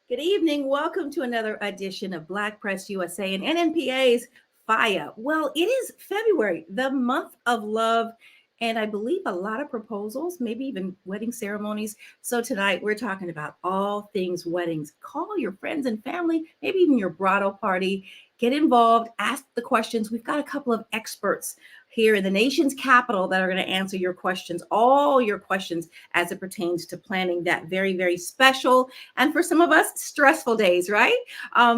Good evening. Welcome to another edition of Black Press USA and NNPA's FIA. Well, it is February, the month of love, and I believe a lot of proposals, maybe even wedding ceremonies. So tonight we're talking about all things weddings. Call your friends and family, maybe even your bridal party. Get involved, ask the questions. We've got a couple of experts here in the nation's capital that are going to answer your questions, all your questions as it pertains to planning that very, very special and for some of us, stressful days, right?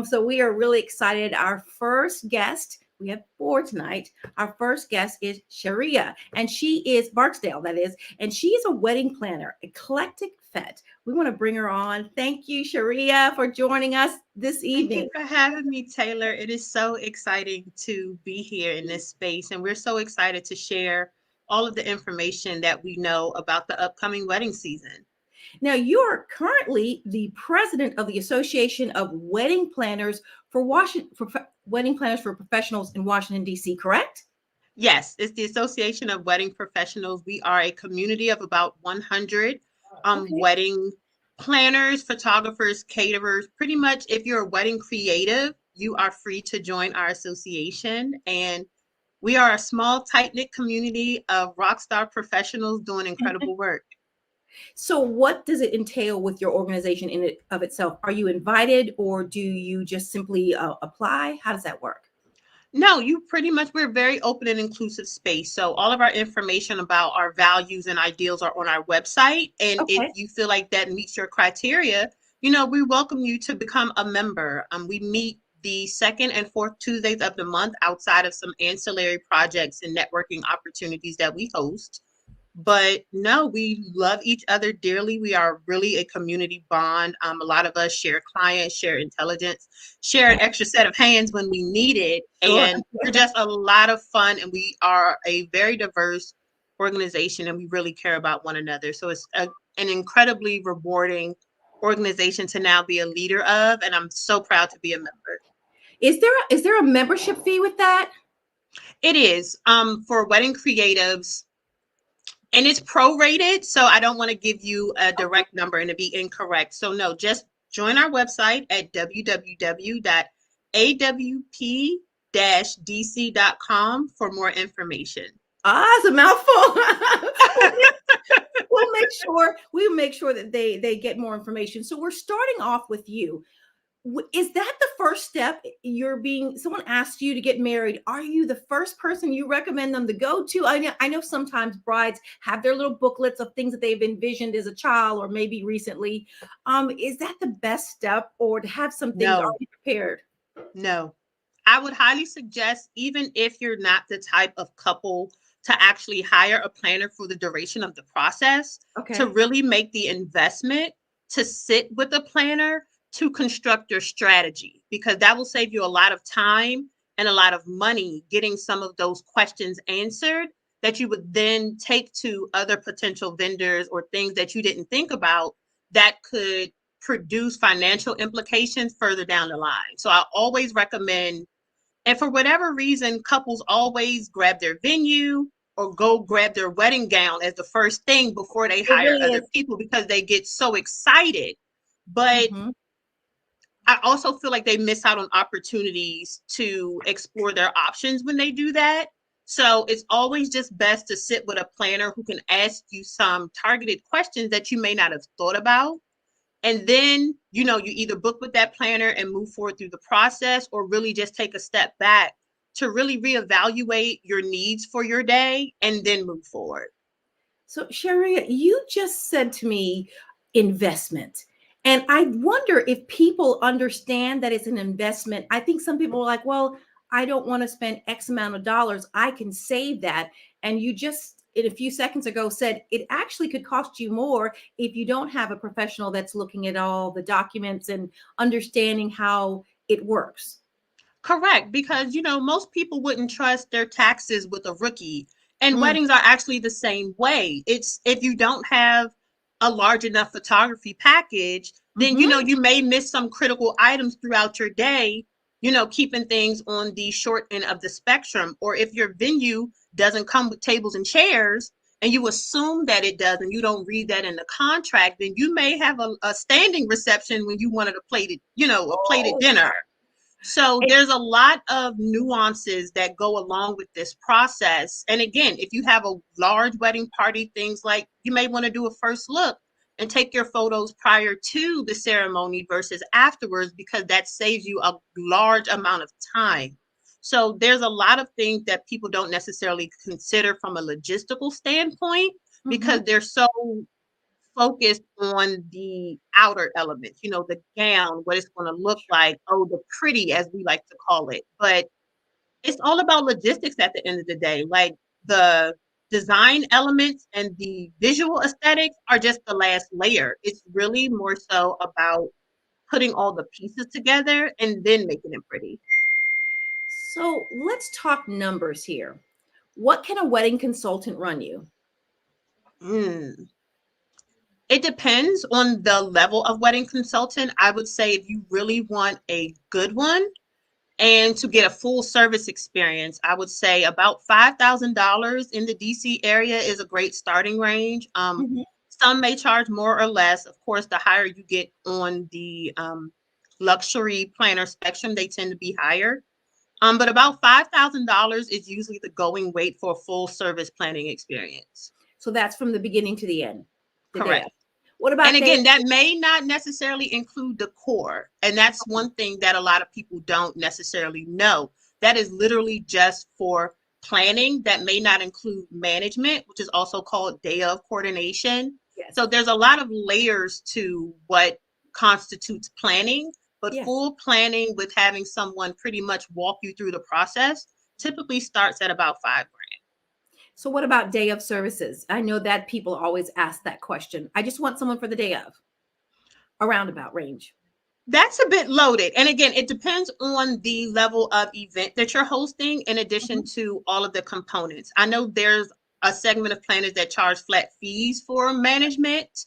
So we are really excited. Our first guest, we have four tonight. Our first guest is Sharia, and she is Barksdale, that is, and she is a wedding planner, Eclectic Fete. We want to bring her on. Thank you, Sharia, for joining us this Thank you evening. for having me, Taylor. It is so exciting to be here in this space, and we're so excited to share all of the information that we know about the upcoming wedding season. Now, you are currently the president of the Association of Wedding Planners for Washington, Wedding Planners for Professionals in Washington, D.C., correct? Yes, it's the Association of Wedding Professionals. We are a community of about 100 Okay. wedding planners, photographers, caterers. Pretty much, if you're a wedding creative, you are free to join our association. And we are a small, tight knit community of rock star professionals doing incredible work. So, what does it entail with your organization in it of itself? Are you invited, or do you just simply apply? How does that work? No, you pretty much, we're a very open and inclusive space. So all of our information about our values and ideals are on our website. And if Okay. you feel like that meets your criteria, we welcome you to become a member. We meet the second and fourth Tuesdays of the month outside of some ancillary projects and networking opportunities that we host. But no, we love each other dearly. We are really a community bond. A lot of us share clients, share intelligence, share an extra set of hands when we need it. Sure. And we're just a lot of fun. And we are a very diverse organization and we really care about one another. So it's an incredibly rewarding organization to now be a leader of. And I'm so proud to be a member. Is there a membership fee with that? It is for wedding creatives. And it's prorated, so I don't want to give you a Okay. direct number and it be incorrect. So no, just join our website at www.awp-dc.com for more information. It's a mouthful. We'll make sure that they get more information. So we're starting off with you. Is that the first step? Someone asked you to get married. Are you the first person you recommend them to go to? I know sometimes brides have their little booklets of things that they've envisioned as a child or maybe recently. Is that the best step, or to have some things No, already prepared? no. I would highly suggest, even if you're not the type of couple to actually hire a planner for the duration of the process, to Okay. really make the investment to sit with a planner to construct your strategy, because that will save you a lot of time and a lot of money getting some of those questions answered that you would then take to other potential vendors or things that you didn't think about that could produce financial implications further down the line. So I always recommend, and for whatever reason, couples always grab their venue or go grab their wedding gown as the first thing before they It hire really other is. people because they get so excited. But Mhm. I also feel like they miss out on opportunities to explore their options when they do that. So it's always just best to sit with a planner who can ask you some targeted questions that you may not have thought about. And then, you either book with that planner and move forward through the process, or really just take a step back to really reevaluate your needs for your day and then move forward. So, Sharia, you just said to me investment. And I wonder if people understand that it's an investment. I think some people are like, well, I don't want to spend X amount of dollars. I can save that. And you just, in a few seconds ago, said it actually could cost you more if you don't have a professional that's looking at all the documents and understanding how it works. Correct, because most people wouldn't trust their taxes with a rookie. And Mm, weddings are actually the same way. It's if you don't have a large enough photography package, then mhm. you may miss some critical items throughout your day, keeping things on the short end of the spectrum. Or if your venue doesn't come with tables and chairs, and you assume that it does, and you don't read that in the contract, then you may have a standing reception when you wanted a plated, a plated dinner. So there's a lot of nuances that go along with this process. And again, if you have a large wedding party, things like you may want to do a first look and take your photos prior to the ceremony versus afterwards, because that saves you a large amount of time. So there's a lot of things that people don't necessarily consider from a logistical standpoint because they're so focused on the outer elements, the gown, what it's going to look like, the pretty, as we like to call it. But it's all about logistics at the end of the day. Like the design elements and the visual aesthetics are just the last layer. It's really more so about putting all the pieces together and then making it pretty. So let's talk numbers here. What can a wedding consultant run you? It depends on the level of wedding consultant. I would say if you really want a good one and to get a full service experience, I would say about $5,000 in the DC area is a great starting range. Some may charge more or less. Of course, the higher you get on the luxury planner spectrum, they tend to be higher. But about $5,000 is usually the going rate for a full service planning experience. So that's from the beginning to the end. Correct. What about, and again, that may not necessarily include decor. And that's one thing that a lot of people don't necessarily know. That is literally just for planning. That may not include management, which is also called day of coordination. Yes. So there's a lot of layers to what constitutes planning, but full planning with having someone pretty much walk you through the process typically starts at about $5,000. So what about day of services? I know that people always ask that question. I just want someone for the day of, a roundabout range. That's a bit loaded. And again, it depends on the level of event that you're hosting in addition to all of the components. I know there's a segment of planners that charge flat fees for management,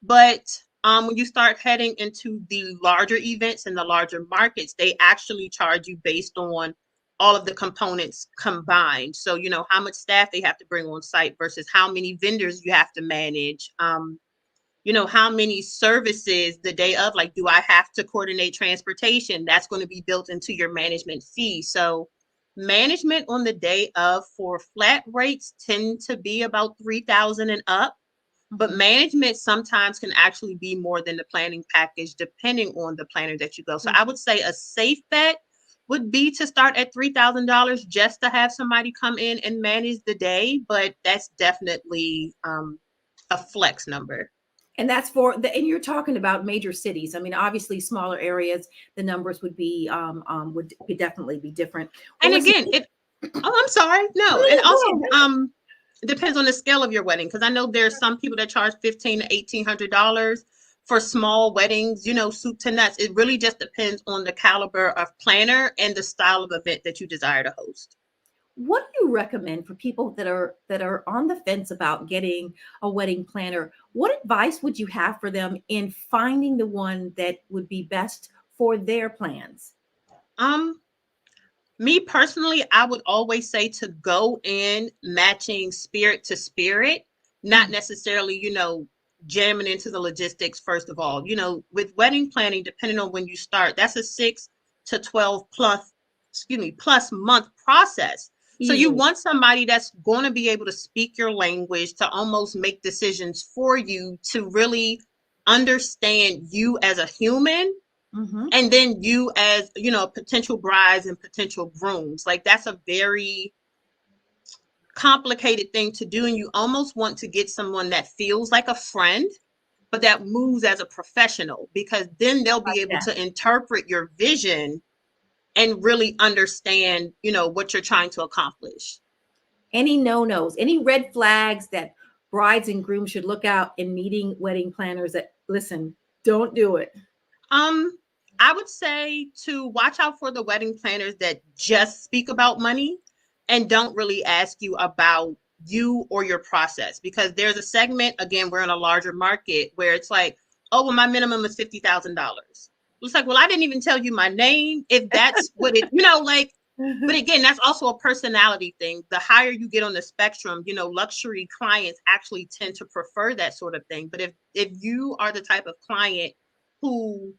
but when you start heading into the larger events and the larger markets, they actually charge you based on all of the components combined. So, how much staff they have to bring on site versus how many vendors you have to manage. How many services the day of, like, do I have to coordinate transportation? That's going to be built into your management fee. So management on the day of for flat rates tend to be about $3,000 and up. But management sometimes can actually be more than the planning package, depending on the planner that you go. So I would say a safe bet would be to start at $3,000 just to have somebody come in and manage the day. But that's definitely a flex number. And that's and you're talking about major cities. I mean, obviously smaller areas, the numbers would definitely be different. And again, I'm sorry. No, and also depends on the scale of your wedding. Because I know there's some people that charge $1,500 to $1,800 for small weddings, soup to nuts. It really just depends on the caliber of planner and the style of event that you desire to host. What do you recommend for people that are on the fence about getting a wedding planner? What advice would you have for them in finding the one that would be best for their plans? Me personally, I would always say to go in matching spirit to spirit, not necessarily, jamming into the logistics. First of all, with wedding planning, depending on when you start, that's a 6 to 12 plus month process. So you want somebody that's going to be able to speak your language, to almost make decisions for you, to really understand you as a human. And then you as, potential brides and potential grooms. Like, that's a very complicated thing to do. And you almost want to get someone that feels like a friend, but that moves as a professional, because then they'll be able to interpret your vision and really understand, what you're trying to accomplish. Any no-nos, any red flags that brides and grooms should look out in meeting wedding planners that, listen, don't do it? I would say to watch out for the wedding planners that just speak about money and don't really ask you about you or your process, because there's a segment, again, we're in a larger market where it's like, oh, well, my minimum is $50,000. It's like, well, I didn't even tell you my name. If that's what it, But again, that's also a personality thing. The higher you get on the spectrum, you know, luxury clients actually tend to prefer that sort of thing. But if you are the type of client who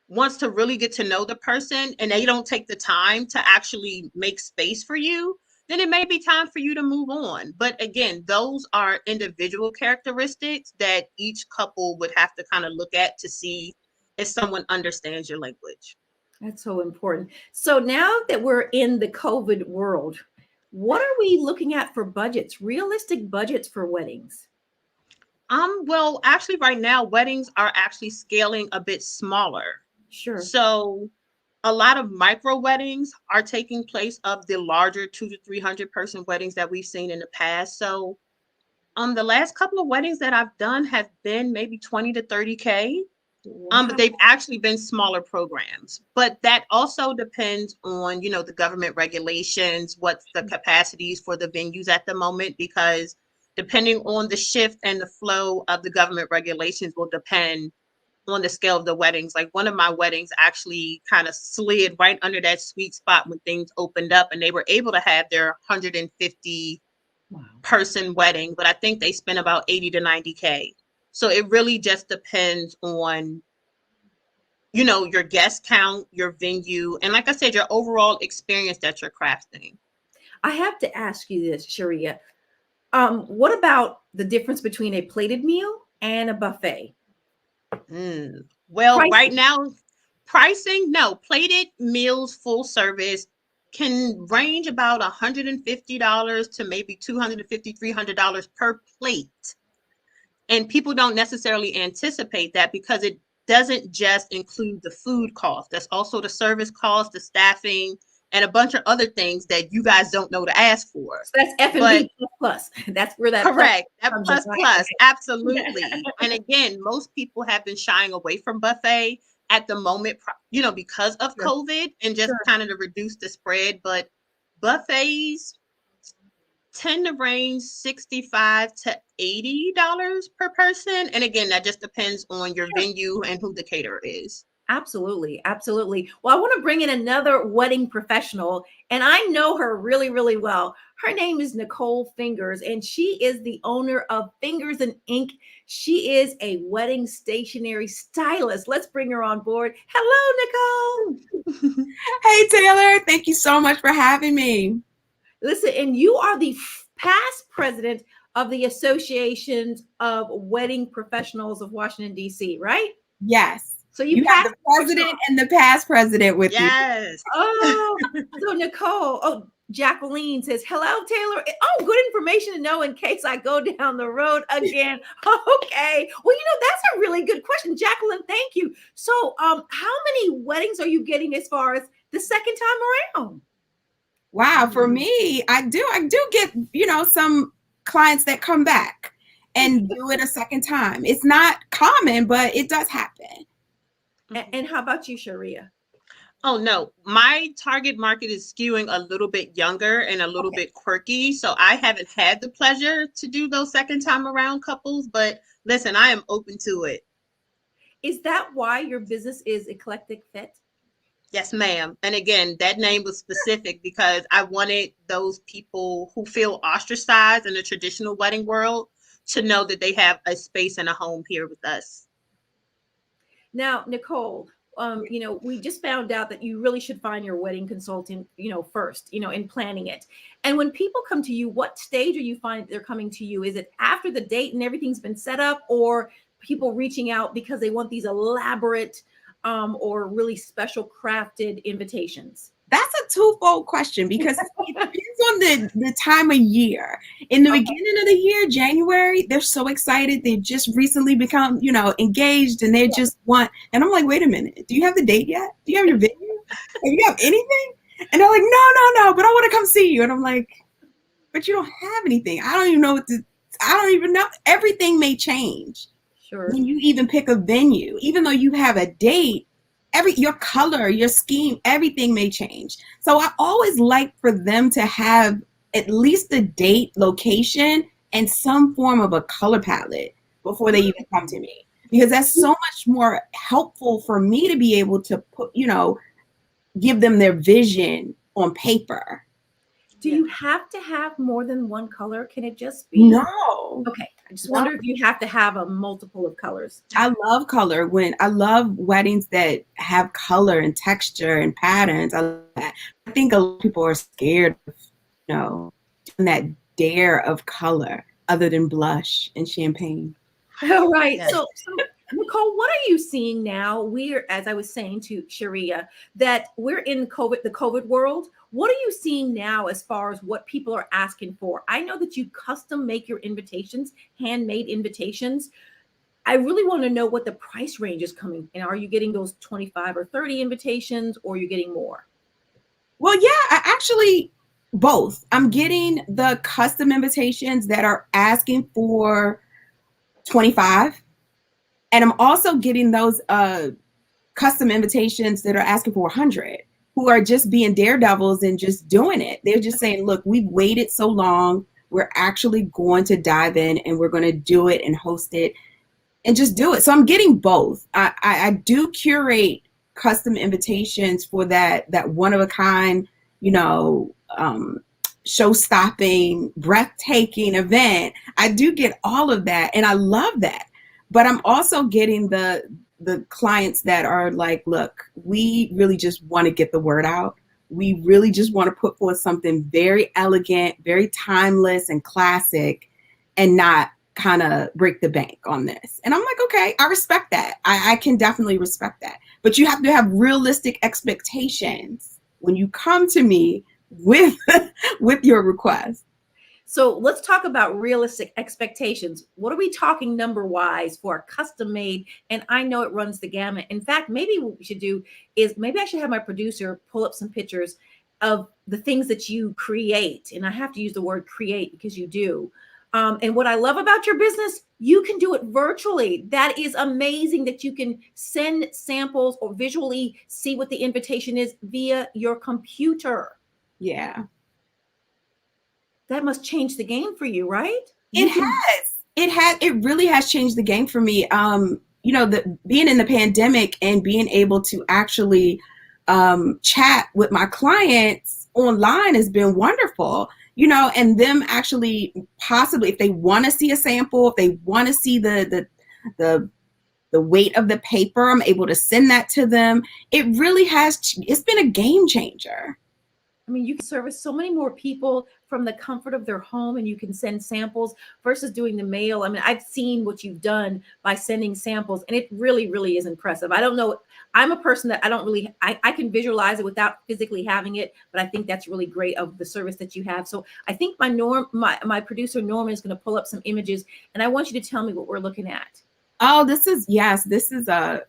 wants to really get to know the person and they don't take the time to actually make space for you, then it may be time for you to move on. But again, those are individual characteristics that each couple would have to kind of look at to see if someone understands your language. That's so important. So now that we're in the COVID world, what are we looking at for budgets, realistic budgets for weddings? Well, actually right now, weddings are actually scaling a bit smaller. Sure. So a lot of micro weddings are taking place of the larger 200 to 300 person weddings that we've seen in the past. So the last couple of weddings that I've done have been maybe 20 to 30K. Wow. But they've actually been smaller programs. But that also depends on, you know, the government regulations, what's the capacities for the venues at the moment, because depending on the shift and the flow of the government regulations will depend on the scale of the weddings. Like one of my weddings actually kind of slid right under that sweet spot when things opened up and they were able to have their 150 person wedding, but I think they spent about 80 to 90K. So it really just depends on, you know, your guest count, your venue, and like I said, your overall experience that you're crafting. I have to ask you this, Sharia. What about the difference between a plated meal and a buffet? Well, Pricing. right now, pricing, no, plated meals, full service can range about $150 to maybe $250, $300 per plate. And people don't necessarily anticipate that because it doesn't just include the food cost. That's also the service cost, the staffing, and a bunch of other things that you guys don't know to ask for. So that's F&B plus. That's where that correct. That plus, right? absolutely. And again, most people have been shying away from buffet at the moment, you know, because of COVID and just kind of to reduce the spread. But buffets tend to range $65 to $80 per person. And again, that just depends on your venue and who the caterer is. Absolutely. Absolutely. Well, I want to bring in another wedding professional, and I know her really, really well. Her name is Nicole Fingers, and she is the owner of Fingers and Ink. She is a wedding stationery stylist. Let's bring her on board. Hello, Nicole. Hey, Taylor. Thank you so much for having me. Listen, and you are the past president of the Associations of Wedding Professionals of Washington, D.C., right? Yes. So you have the president and the past president with you. Yes. Oh, so Nicole, Jacqueline says, hello, Taylor. Oh, good information to know in case I go down the road again. Okay. Well, you know, that's a really good question. Jacqueline, thank you. So how many weddings are you getting as far as the second time around? Wow. For me, I do get, you know, some clients that come back and do it a second time. It's not common, but it does happen. And how about you, Sharia? Oh, no. My target market is skewing a little bit younger and a little bit quirky. So I haven't had the pleasure to do those second time around couples. But listen, I am open to it. Is that why your business is Eclectic Fete? Yes, ma'am. And again, that name was specific because I wanted those people who feel ostracized in the traditional wedding world to know that they have a space and a home here with us. Now, Nicole, you know, we just found out that you really should find your wedding consultant, you know, first, you know, in planning it. And when people come to you, what stage are you finding they're coming to you? Is it after the date and everything's been set up, or people reaching out because they want these elaborate or really special crafted invitations? That's a twofold question because it depends on the time of year. In the beginning of the year, January, they're so excited. They just recently become, you know, engaged and they just want, and I'm like, wait a minute, do you have the date yet? Do you have your venue? Do you have anything? And they're like, no, but I want to come see you. And I'm like, but you don't have anything. I don't even know I don't even know. Everything may change. Sure. When you even pick a venue, even though you have a date, your color, your scheme, everything may change. So I always like for them to have at least a date, location, and some form of a color palette before they even come to me, because that's so much more helpful for me to be able to put, you know, give them their vision on paper. Do Yeah. you have to have more than one color? Can it just be? No. Okay. I just wonder if you have to have a multiple of colors. I love color. I love weddings that have color and texture and patterns. I love that. I think a lot of people are scared of, doing that dare of color other than blush and champagne. All right. Yes. So Nicole, what are you seeing now? We're, as I was saying to Sharia, that we're in the COVID world. What are you seeing now as far as what people are asking for? I know that you custom make your invitations, handmade invitations. I really want to know what the price range is coming. And are you getting those 25 or 30 invitations, or are you getting more? Well, yeah, actually both. I'm getting the custom invitations that are asking for 25. And I'm also getting those custom invitations that are asking for 100, who are just being daredevils and just doing it. They're just saying, look, we've waited so long. We're actually going to dive in and we're going to do it and host it and just do it. So I'm getting both. I do curate custom invitations for that one of a kind, show-stopping, breathtaking event. I do get all of that, and I love that. But I'm also getting the clients that are like, look, we really just want to get the word out. We really just want to put forth something very elegant, very timeless and classic, and not kind of break the bank on this. And I'm like, okay, I respect that. I can definitely respect that. But you have to have realistic expectations when you come to me with your request. So let's talk about realistic expectations. What are we talking number-wise for a custom made? And I know it runs the gamut. In fact, maybe what we should do is maybe I should have my producer pull up some pictures of the things that you create. And I have to use the word create because you do. And what I love about your business, you can do it virtually. That is amazing that you can send samples or visually see what the invitation is via your computer. Yeah. That must change the game for you, right? It really has changed the game for me. Being in the pandemic and being able to actually chat with my clients online has been wonderful, and them actually possibly, if they want to see a sample, if they want to see the weight of the paper, I'm able to send that to them. It's been a game changer. I mean, you can service so many more people from the comfort of their home, and you can send samples versus doing the mail. I mean, I've seen what you've done by sending samples, and it really, really is impressive. I don't know. I'm a person that I can visualize it without physically having it, but I think that's really great of the service that you have. So I think my producer Norman is going to pull up some images, and I want you to tell me what we're looking at. Oh, this is a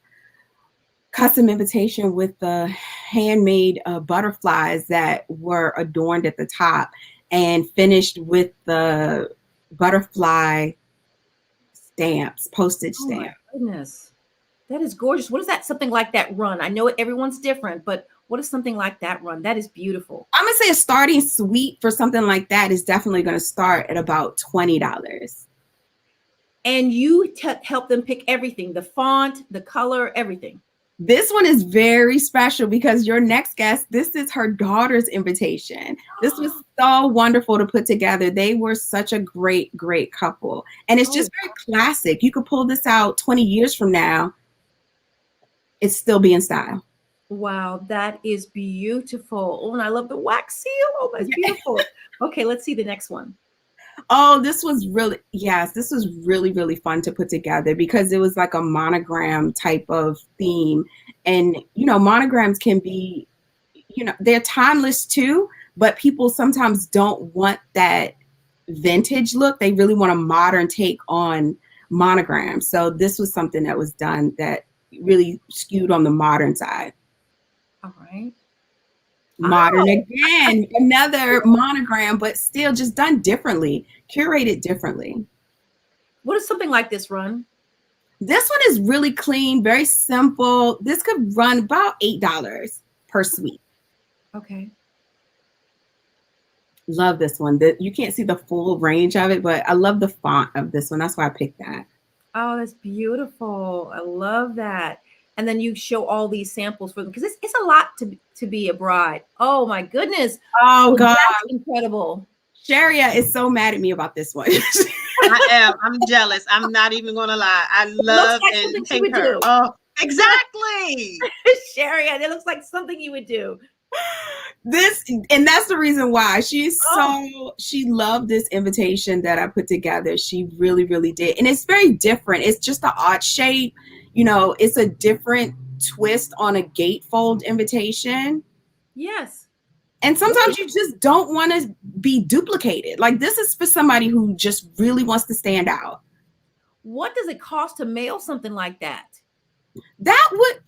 custom invitation with the handmade butterflies that were adorned at the top and finished with the butterfly stamps, postage stamp. Oh my goodness. That is gorgeous. What is that? Something like that run? I know everyone's different, but what is something like that run? That is beautiful. I'm gonna say a starting suite for something like that is definitely going to start at about $20. And you help them pick everything, the font, the color, everything. This one is very special because your next guest, this is her daughter's invitation. This was so wonderful to put together. They were such a great, great couple. And it's just very classic. You could pull this out 20 years from now. It's still be in style. Wow, that is beautiful. Oh, and I love the wax seal. Oh, that's beautiful. Okay, let's see the next one. Oh, this was really really fun to put together because it was like a monogram type of theme. And, monograms can be, they're timeless too, but people sometimes don't want that vintage look. They really want a modern take on monograms. So this was something that was done that really skewed on the modern side. All right. Modern again, another monogram, but still just done differently, curated differently. What does something like this run? This one is really clean, very simple. This could run about $8 per suite. Okay. Love this one. You can't see the full range of it, but I love the font of this one. That's why I picked that. Oh, that's beautiful. I love that. and then you show all these samples for them because it's a lot to be a bride. Oh my goodness. Oh God, that's incredible. Sharia is so mad at me about this one. I am. I'm jealous. I'm not even gonna lie. I love like and something she thank would her. do. Oh, exactly. Sharia, it looks like something you would do. And that's the reason why she loved this invitation that I put together. She really, really did. And it's very different. It's just an odd shape. You know, it's a different twist on a gatefold invitation. Yes. And sometimes you just don't want to be duplicated. Like, this is for somebody who just really wants to stand out. What does it cost to mail something like that?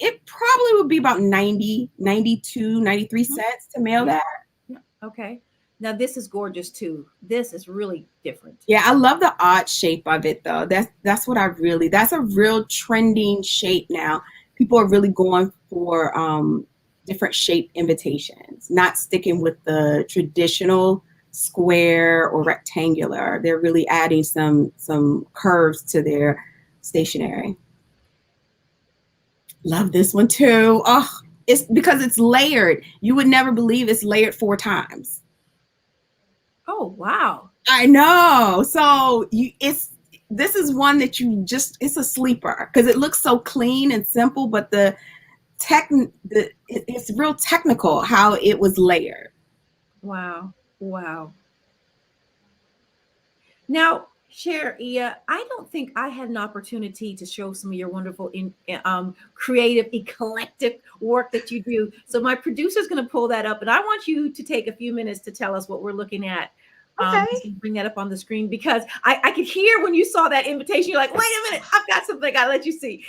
It probably would be about 90, 92, 93 cents to mail that. Okay. Now this is gorgeous too. This is really different. Yeah, I love the odd shape of it though. That's a real trending shape now. People are really going for different shape invitations, not sticking with the traditional square or rectangular. They're really adding some curves to their stationery. Love this one too. Oh, it's because it's layered. You would never believe it's layered 4 times. Oh, wow. I know. So this is one that it's a sleeper because it looks so clean and simple, but it's real technical how it was layered. Wow. Wow. Now, Sharia, I don't think I had an opportunity to show some of your wonderful, creative, eclectic work that you do. So my producer's going to pull that up, and I want you to take a few minutes to tell us what we're looking at. Okay. Bring that up on the screen because I could hear when you saw that invitation, you're like, wait a minute, I've got something I gotta let you see.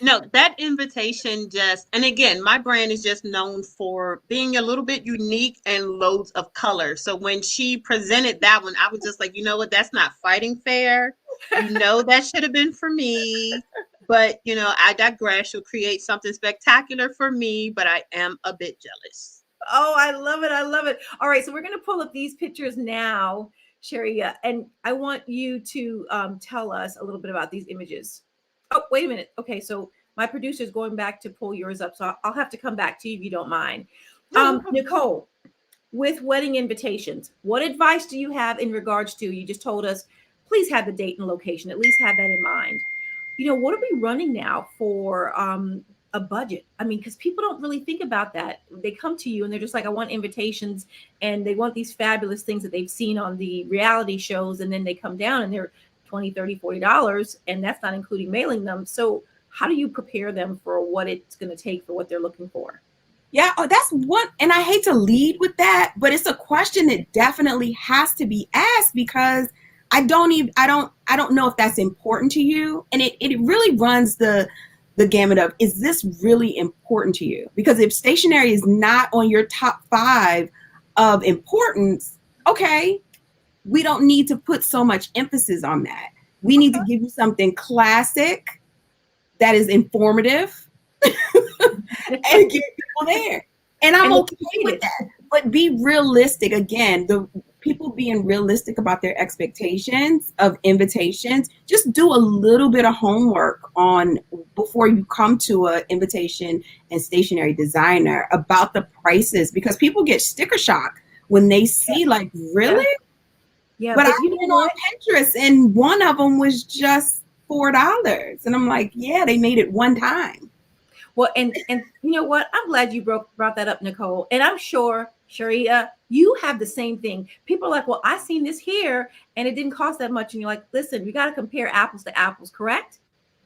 No, that invitation and again, my brand is just known for being a little bit unique and loads of color. So when she presented that one, I was just like, you know what, that's not fighting fair. You know, that should have been for me. But, you know, I digress. She'll create something spectacular for me, but I am a bit jealous. Oh, I love it. I love it. All right. So we're going to pull up these pictures now, Sharia, and I want you to tell us a little bit about these images. Oh, wait a minute. Okay. So my producer is going back to pull yours up. So I'll have to come back to you if you don't mind. Nicole, with wedding invitations, what advice do you have in regards to, you just told us, please have the date and location, at least have that in mind. You know, what are we running now for a budget? I mean, because people don't really think about that. They come to you and they're just like, I want invitations, and they want these fabulous things that they've seen on the reality shows, and then they come down and they're $20, $30, $40, and that's not including mailing them. So how do you prepare them for what it's going to take for what they're looking for? Yeah, that's one, and I hate to lead with that, but it's a question that definitely has to be asked because I don't know if that's important to you. And it really runs the gamut of, is this really important to you? Because if stationery is not on your top 5 of importance, okay, we don't need to put so much emphasis on that. We need to give you something classic that is informative and get people there. And I'm okay with that. But be realistic. Again, the people being realistic about their expectations of invitations. Just do a little bit of homework before you come to an invitation and stationery designer about the prices, because people get sticker shock when they see like, really? Yeah. But I've been on Pinterest and one of them was just $4. And I'm like, yeah, they made it one time. Well, and you know what? I'm glad you brought that up, Nicole. And I'm sure, Sharia, you have the same thing. People are like, well, I seen this here and it didn't cost that much. And you're like, listen, you got to compare apples to apples, correct?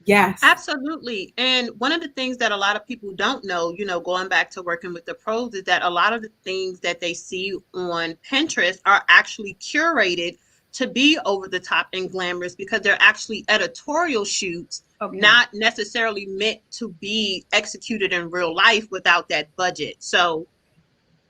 Yes. Absolutely. And one of the things that a lot of people don't know, you know, going back to working with the pros, is that a lot of the things that they see on Pinterest are actually curated to be over the top and glamorous because they're actually editorial shoots, not necessarily meant to be executed in real life without that budget. So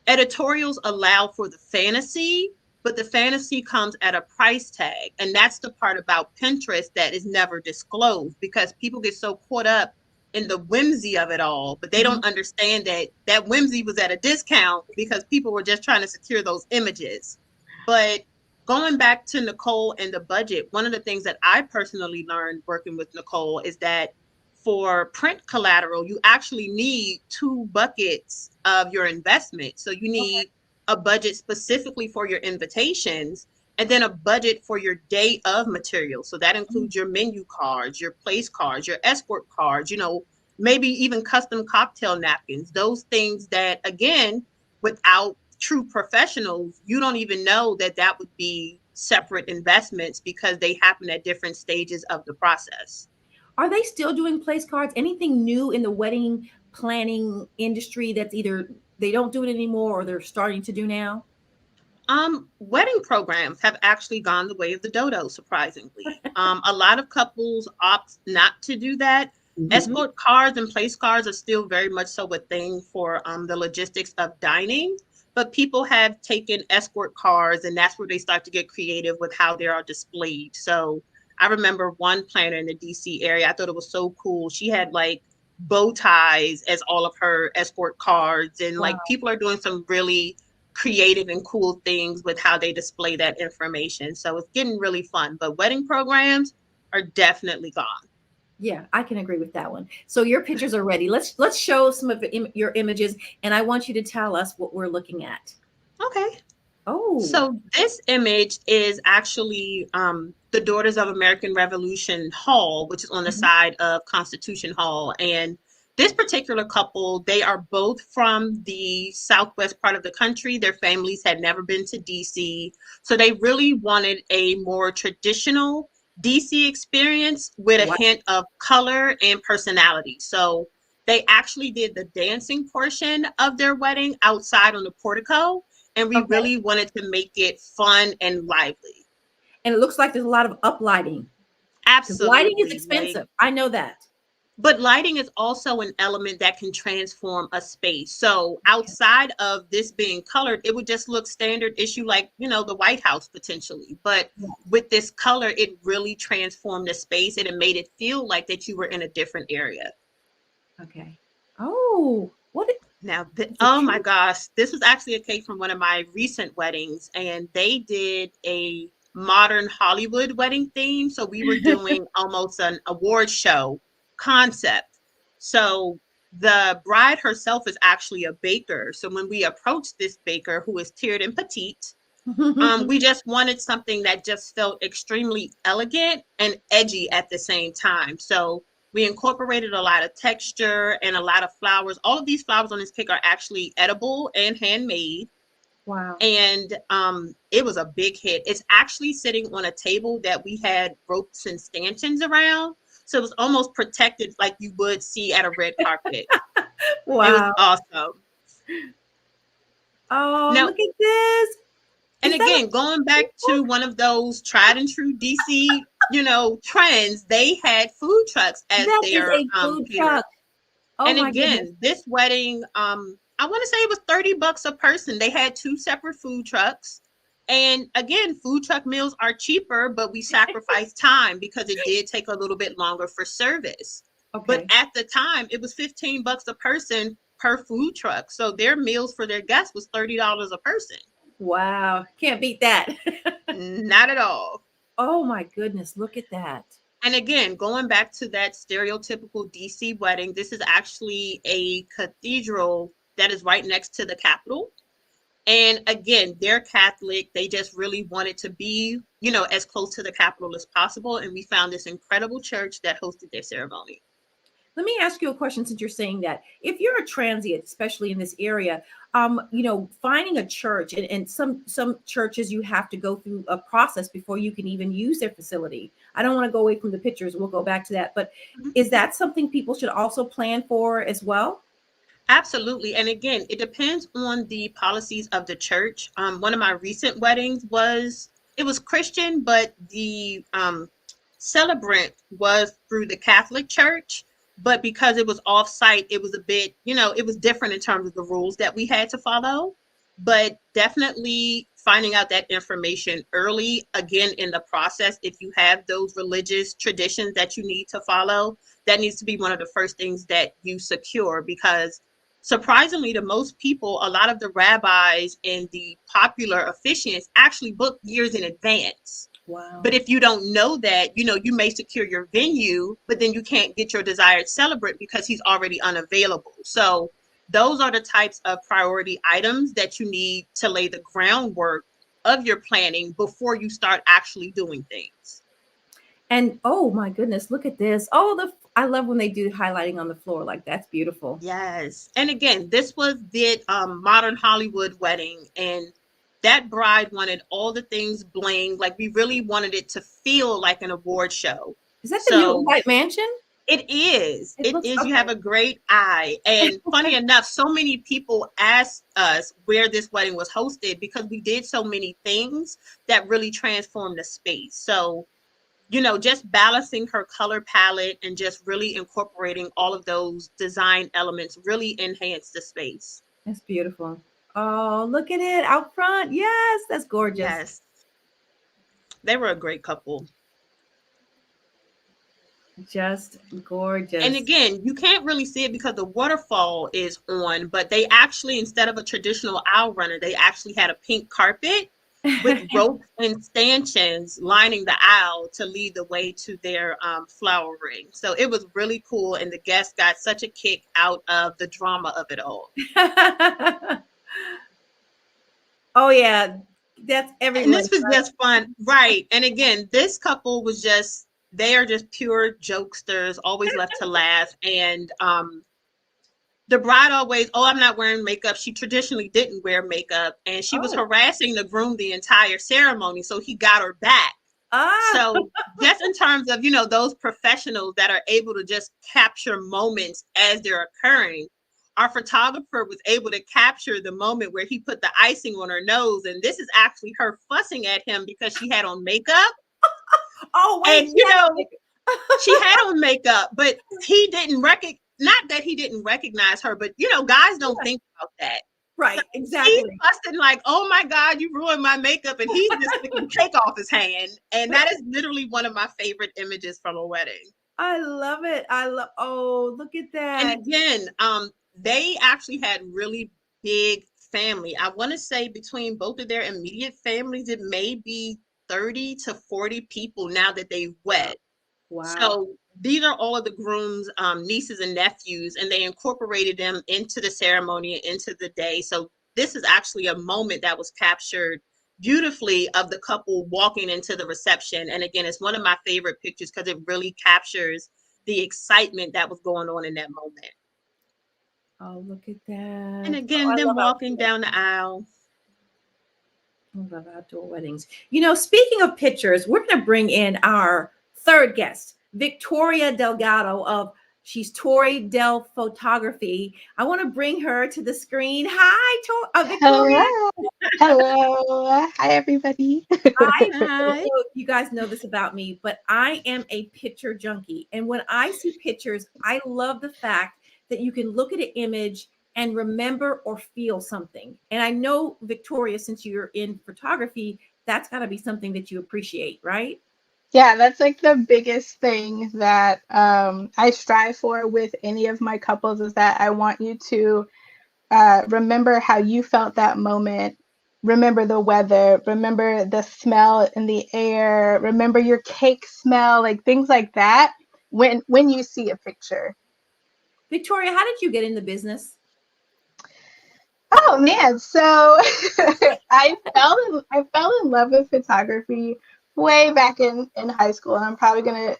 editorials allow for the fantasy, but the fantasy comes at a price tag. And that's the part about Pinterest that is never disclosed, because people get so caught up in the whimsy of it all, but they don't understand that whimsy was at a discount because people were just trying to secure those images. But going back to Nicole and the budget, one of the things that I personally learned working with Nicole is that for print collateral, you actually need 2 buckets of your investment. So you need a budget specifically for your invitations, and then a budget for your day of material. So that includes your menu cards, your place cards, your escort cards, maybe even custom cocktail napkins, those things that, again, without true professionals, you don't even know that that would be separate investments because they happen at different stages of the process. Are they still doing place cards? Anything new in the wedding planning industry that's either they don't do it anymore or they're starting to do now? Wedding programs have actually gone the way of the dodo, surprisingly. A lot of couples opt not to do that. Mhm. Escort cards and place cards are still very much so a thing for the logistics of dining, but people have taken escort cards, and that's where they start to get creative with how they are displayed. So I remember one planner in the DC area, I thought it was so cool. She had like bow ties as all of her escort cards, and like Wow. people are doing some really creative and cool things with how they display that information. So it's getting really fun, but wedding programs are definitely gone. Yeah, I can agree with that one. So your pictures are ready. Let's show some of your images, and I want you to tell us what we're looking at. Okay. Oh, So this image is actually the Daughters of American Revolution Hall, which is on the Mhm. side of Constitution Hall. And this particular couple, they are both from the southwest part of the country. Their families had never been to DC. So they really wanted a more traditional DC experience with a wow. hint of color and personality. So they actually did the dancing portion of their wedding outside on the portico, and we Okay. really wanted to make it fun and lively. And it looks like there's a lot of uplighting because lighting is Absolutely. expensive. I know that. But lighting is also an element that can transform a space. So Okay. outside of this being colored, it would just look standard issue like, the White House potentially. But Yeah. with this color, it really transformed the space, and it made it feel like that you were in a different area. Okay. Oh, Now, it's a oh my true. gosh, this was actually a cake from one of my recent weddings, and they did a modern Hollywood wedding theme. So we were doing almost an award show concept. So the bride herself is actually a baker. So when we approached this baker, who is tiered and petite, we just wanted something that just felt extremely elegant and edgy at the same time. So we incorporated a lot of texture and a lot of flowers. All of these flowers on this cake are actually edible and handmade. Wow. And it was a big hit. It's actually sitting on a table that we had ropes and stanchions around. So it was almost protected like you would see at a red carpet. It was Wow. awesome. Oh, Now, look at this. and Is that again, going back to one of those tried and true DC, trends, they had food trucks as that is their a food caterers. truck. Oh And my goodness. again, this wedding, I want to say it was $30 a person. They had 2 separate food trucks. And again, food truck meals are cheaper, but we sacrificed time because it did take a little bit longer for service. But Okay. at the time, it was $15 a person per food truck. So their meals for their guests was $30 a person. Wow. Can't beat that. Not at all. Oh my goodness. Look at that. And again, going back to that stereotypical DC wedding, this is actually a cathedral that is right next to the Capitol. And again, they're Catholic. They just really wanted to be, as close to the Capitol as possible. And we found this incredible church that hosted their ceremony. Let me ask you a question since you're saying that. If you're a transient, especially in this area, finding a church and some churches you have to go through a process before you can even use their facility. I don't want to go away from the pictures. We'll go back to that. But is that something people should also plan for as well? Absolutely. And again, it depends on the policies of the church. One of my recent weddings it was Christian, but the celebrant was through the Catholic Church. But because it was off-site, it was a bit, it was different in terms of the rules that we had to follow. But definitely finding out that information early, again, in the process, if you have those religious traditions that you need to follow, that needs to be one of the first things that you secure, because surprisingly to most people, a lot of the rabbis and the popular officiants actually book years in advance. Wow. But if you don't know that, you may secure your venue, but then you can't get your desired celebrant because he's already unavailable. So those are the types of priority items that you need to lay the groundwork of your planning before you start actually doing things. And oh my goodness, look at this. I love when they do highlighting on the floor. Like, that's beautiful. Yes. And again, this was the modern Hollywood wedding, and that bride wanted all the things bling. Like, we really wanted it to feel like an award show. Is that the new White Mansion? It is. It looks, is. okay. You have a great eye. And funny enough, so many people asked us where this wedding was hosted because we did so many things that really transformed the space. So, just balancing her color palette and just really incorporating all of those design elements really enhanced the space. That's beautiful. Oh, look at it out front. Yes, that's gorgeous. Yes. They were a great couple. Just gorgeous. And again, you can't really see it because the waterfall is on, but they actually, instead of a traditional aisle runner, they actually had a pink carpet with ropes and stanchions lining the aisle to lead the way to their flowering. So it was really cool, and the guests got such a kick out of the drama of it all. Oh yeah, that's everyone. And this was just fun, right? And again, this couple was they are just pure jokesters, always left to laugh. And the bride always, I'm not wearing makeup. She traditionally didn't wear makeup, and she was harassing the groom the entire ceremony, so he got her back. So just in terms of, those professionals that are able to just capture moments as they're occurring, our photographer was able to capture the moment where he put the icing on her nose, and this is actually her fussing at him because she had on makeup. Oh, wait, and she had on makeup, but he didn't not that he didn't recognize her, but guys don't think about that. Right, so exactly. He's busting like, oh my God, you ruined my makeup, and he's just taking cake off his hand. And that is literally one of my favorite images from a wedding. I love it. Look at that. And again, they actually had really big family. I want to say between both of their immediate families, it may be 30 to 40 people now that they've wed. Wow. So these are all of the groom's nieces and nephews, and they incorporated them into the ceremony and into the day. So this is actually a moment that was captured beautifully of the couple walking into the reception. And again, it's one of my favorite pictures because it really captures the excitement that was going on in that moment. Oh, look at that. And again, them walking down the aisle. I love outdoor weddings. Speaking of pictures, we're going to bring in our third guest, Victoria Delgado she's Tori Del Photography. I want to bring her to the screen. Hi, Victoria. Hello. Hi, everybody. Hi. You guys know this about me, but I am a picture junkie. And when I see pictures, I love the fact that you can look at an image and remember or feel something. And I know, Victoria, since you're in photography, that's got to be something that you appreciate, right? Yeah, that's like the biggest thing that I strive for with any of my couples is that I want you to remember how you felt that moment, remember the weather, remember the smell in the air, remember your cake smell, like things like that when you see a picture. Victoria, how did you get in the business? Oh man, so I fell in love with photography way back in high school, and I'm probably gonna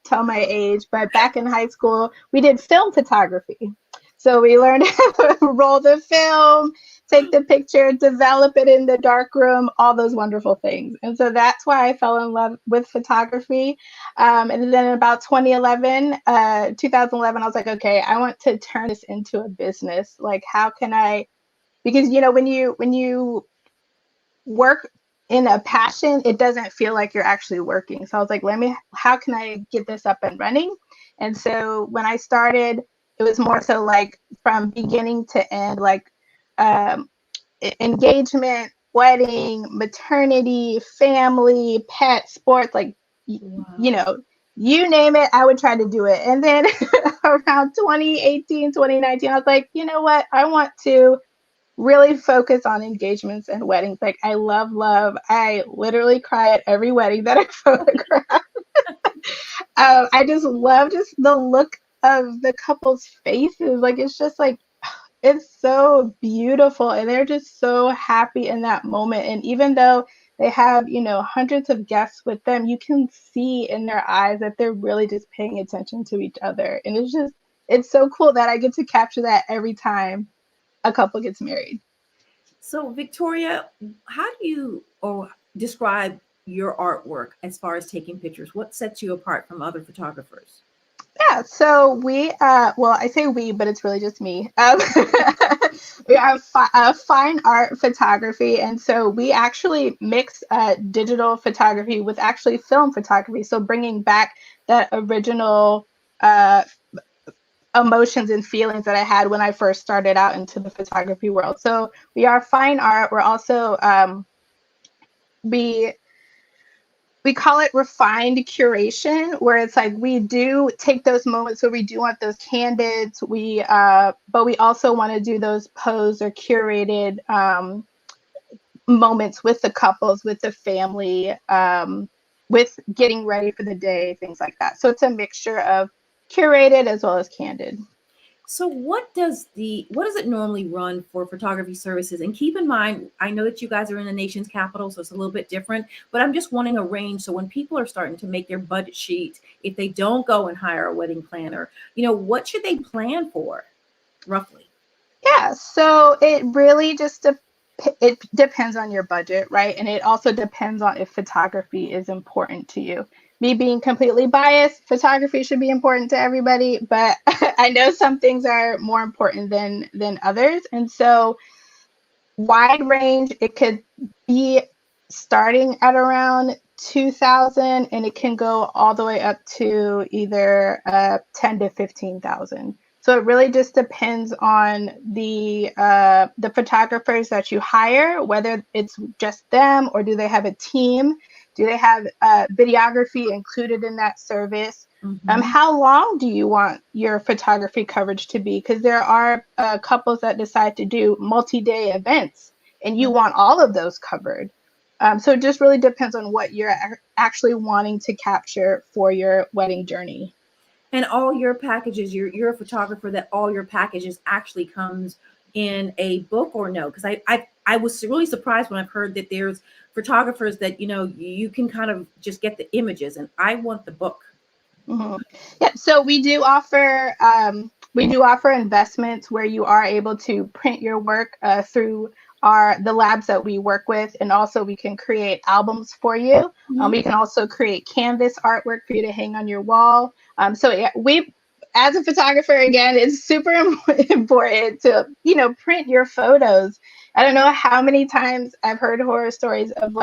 tell my age, but back in high school we did film photography. So we learned how to roll the film, take the picture, develop it in the darkroom, all those wonderful things. And so that's why I fell in love with photography. And then in about 2011, I was like, okay, I want to turn this into a business. Like, how can I, because, when you work in a passion, it doesn't feel like you're actually working. So I was like, how can I get this up and running? And so when I started, it was more so like from beginning to end, like engagement, wedding, maternity, family, pet, sports, like, wow. You name it, I would try to do it. And then around 2018, 2019, I was like, you know what? I want to really focus on engagements and weddings. Like I love love. I literally cry at every wedding that I photograph. I just love just the look of the couple's faces. Like it's just like it's so beautiful and they're just so happy in that moment. And even though they have, you know, hundreds of guests with them, you can see in their eyes that they're really just paying attention to each other. And it's so cool that I get to capture that every time a couple gets married. So, Victoria, how do you or describe your artwork as far as taking pictures? What sets you apart from other photographers? Yeah, so we, well, I say we, but it's really just me. We are fine art photography, and so we actually mix digital photography with actually film photography. So bringing back that original emotions and feelings that I had when I first started out into the photography world. So we are fine art. We're also we call it refined curation, where it's like we do take those moments where we do want those candids, but we also want to do those posed or curated moments with the couples, with the family, with getting ready for the day, things like that. So it's a mixture of curated as well as candid. So what does it normally run for photography services? And keep in mind, I know that you guys are in the nation's capital, so it's a little bit different, but I'm just wanting a range. So when people are starting to make their budget sheet, if they don't go and hire a wedding planner, you know, what should they plan for roughly? Yeah, so it really just it depends on your budget, right? And it also depends on if photography is important to you. Me being completely biased, photography should be important to everybody, but I know some things are more important than others. And so wide range, it could be starting at around 2,000 and it can go all the way up to either 10 to 15,000. So it really just depends on the photographers that you hire, whether it's just them or do they have a team? Do they have videography included in that service? Mm-hmm. How long do you want your photography coverage to be? Because there are couples that decide to do multi-day events and you want all of those covered. So it just really depends on what you're actually wanting to capture for your wedding journey. And all your packages, you're a photographer that all your packages actually comes in a book or no? Because I was really surprised when I've heard that there's photographers that, you know, you can kind of just get the images and I want the book. Mm-hmm. Yeah, so we do offer investments where you are able to print your work through the labs that we work with, and also we can create albums for you. Mm-hmm. We can also create canvas artwork for you to hang on your wall. So yeah, as a photographer, again, it's super important to, you know, print your photos. I don't know how many times I've heard horror stories of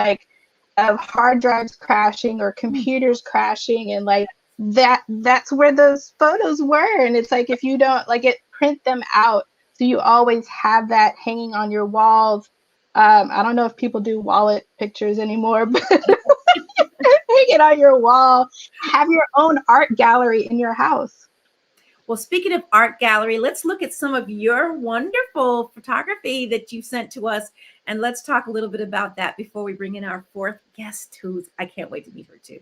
hard drives crashing or computers crashing, and like that's where those photos were. And it's like, if you don't print them out, so you always have that hanging on your walls. I don't know if people do wallet pictures anymore, but hang it on your wall. Have your own art gallery in your house. Well, speaking of art gallery, let's look at some of your wonderful photography that you sent to us. And let's talk a little bit about that before we bring in our fourth guest, who I can't wait to meet her too.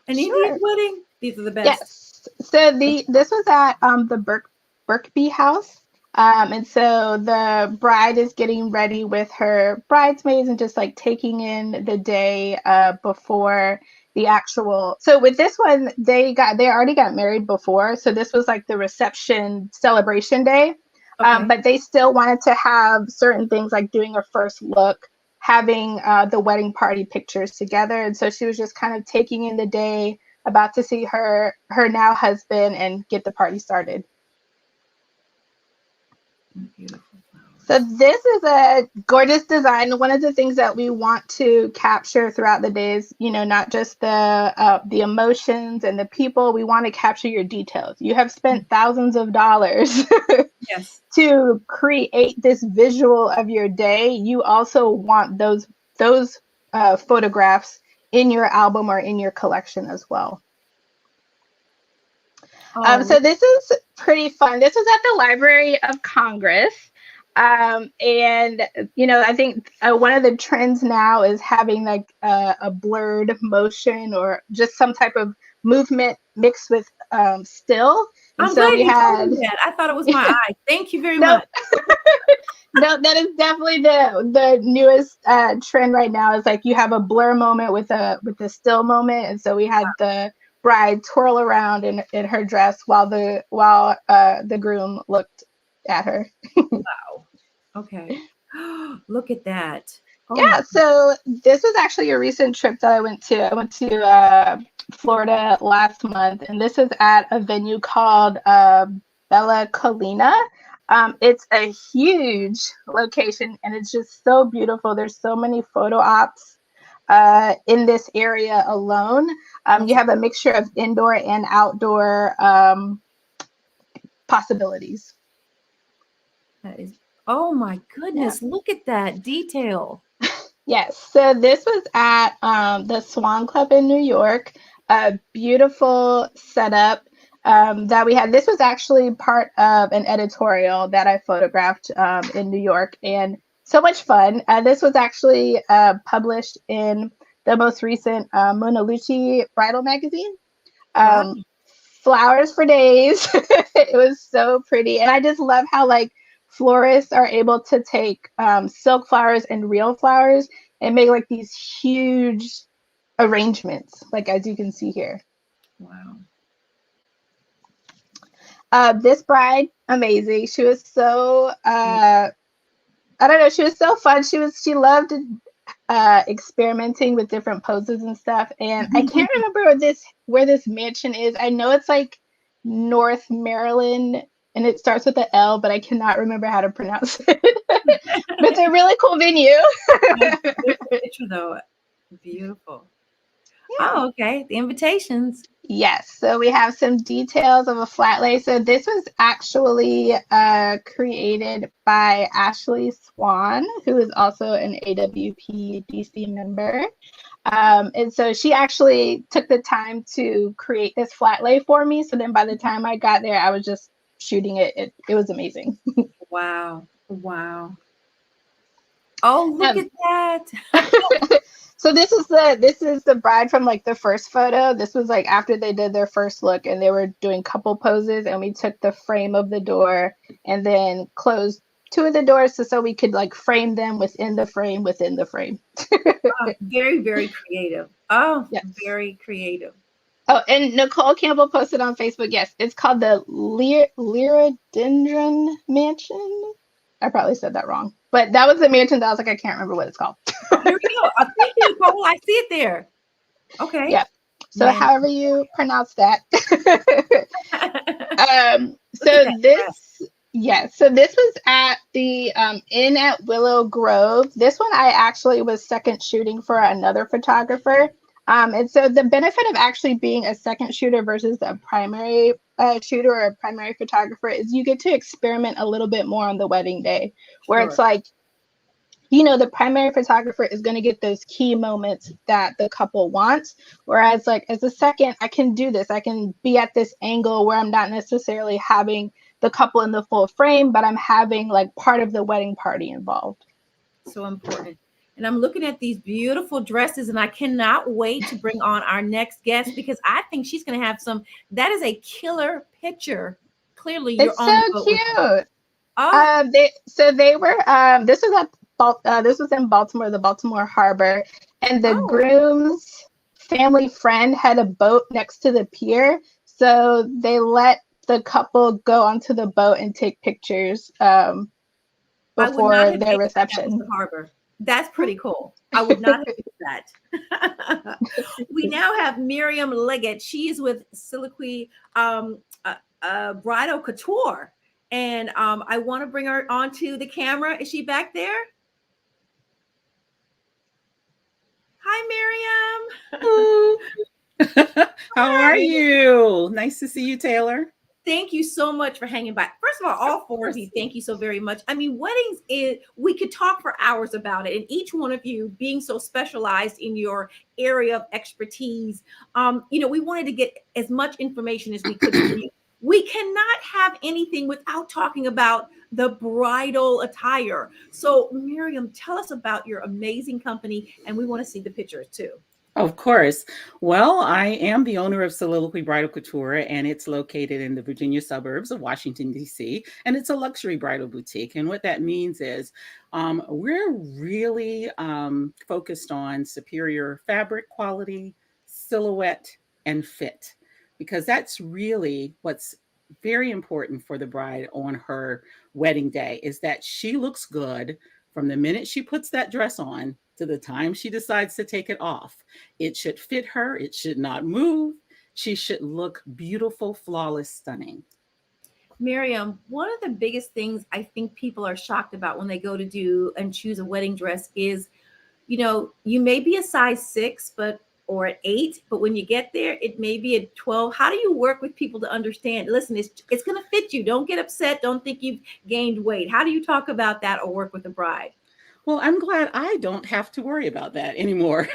An Indian wedding. These are the best. Yes. So this was at the Birkby house. And so the bride is getting ready with her bridesmaids and just like taking in the day before the actual. So with this one, they already got married before. So this was like the reception celebration day. Okay. But they still wanted to have certain things like doing a first look, having the wedding party pictures together. And so she was just kind of taking in the day, about to see her now husband and get the party started. Beautiful. So this is a gorgeous design. One of the things that we want to capture throughout the day is, you know, not just the emotions and the people. We want to capture your details. You have spent thousands of dollars Yes. to create this visual of your day. You also want those photographs in your album or in your collection as well. So this is pretty fun. This was at the Library of Congress. And I think one of the trends now is having like a blurred motion or just some type of movement mixed with still. And I'm so glad we you told had me that. I thought it was my eye. Thank you very no, much. no, that is definitely the newest trend right now. Is like you have a blur moment with a still moment, and so we had the bride twirl around in her dress while the groom looked at her. Wow. Okay. Look at that. Oh Yeah, my. so this was actually a recent trip that I went to. I went to Florida last month, and this is at a venue called Bella Colina. It's a huge location, and it's just so beautiful. There's so many photo ops in this area alone. You have a mixture of indoor and outdoor possibilities. That is. Oh my goodness! Look at that detail. Yes, so this was at the Swan Club in New York. A beautiful setup that we had. This was actually part of an editorial that I photographed in New York, and so much fun. This was actually published in the most recent Mona Lucci Bridal magazine. Wow. Flowers for days. It was so pretty, and I just love how like florists are able to take silk flowers and real flowers and make like these huge arrangements, like as you can see here. Wow. This bride, amazing. She was so I don't know, she was so fun. She loved experimenting with different poses and stuff. And I can't remember where this mansion is. I know it's like North Maryland, and it starts with an L, but I cannot remember how to pronounce it. But it's a really cool venue. Picture though, beautiful. Yeah. Oh, okay. The invitations. Yes, so we have some details of a flat lay. So this was actually created by Ashley Swan, who is also an AWP DC member. And so she actually took the time to create this flat lay for me. So then by the time I got there, I was just shooting it. It was amazing. Wow. Wow. Oh, look at that. So this is the bride from like the first photo. This was like after they did their first look and they were doing couple poses, and we took the frame of the door and then closed two of the doors so we could like frame them within the frame within the frame. Very, very creative. Oh, yes. Very creative. Oh, and Nicole Campbell posted on Facebook. Yes, it's called the Lyrodendron Mansion. I probably said that wrong, but that was the mansion that I was like, I can't remember what it's called. Here we go. Thank you, Nicole. I see it there. Okay. Yeah. So however you pronounce that. So this was at the Inn at Willow Grove. This one I actually was second shooting for another photographer. And so the benefit of actually being a second shooter versus a primary shooter or a primary photographer is you get to experiment a little bit more on the wedding day, where it's like, the primary photographer is going to get those key moments that the couple wants. Whereas like as a second, I can do this. I can be at this angle where I'm not necessarily having the couple in the full frame, but I'm having like part of the wedding party involved. So important. And I'm looking at these beautiful dresses, and I cannot wait to bring on our next guest because I think she's going to have that is a killer picture. Clearly, you're on the boat. It's so cute. Oh. They were. This was in Baltimore, the Baltimore Harbor, and the groom's family friend had a boat next to the pier, so they let the couple go onto the boat and take pictures before their reception. The harbor. That's pretty cool. I would not have guessed that. We now have Miriam Leggett. She is with Soliloquy Bridal Couture. And I want to bring her onto the camera. Is she back there? Hi, Miriam. How are you? Nice to see you, Taylor. Thank you so much for hanging by. First of all four of you, thank you so very much. I mean, weddings we could talk for hours about it, and each one of you being so specialized in your area of expertise, we wanted to get as much information as we could from you. we cannot have anything without talking about the bridal attire. So, Miriam, tell us about your amazing company, and we want to see the pictures too. Of course. Well, I am the owner of Soliloquy Bridal Couture, and it's located in the Virginia suburbs of Washington, D.C., and it's a luxury bridal boutique. And what that means is we're really focused on superior fabric quality, silhouette, and fit, because that's really what's very important for the bride on her wedding day, is that she looks good from the minute she puts that dress on to the time she decides to take it off. It should fit her. It should not move. She should look beautiful, flawless, stunning. Miriam, one of the biggest things I think people are shocked about when they go to do and choose a wedding dress is, you may be a size 6, or an 8, but when you get there, it may be a 12. How do you work with people to understand? Listen, it's going to fit you. Don't get upset. Don't think you've gained weight. How do you talk about that or work with the bride? Well, I'm glad I don't have to worry about that anymore.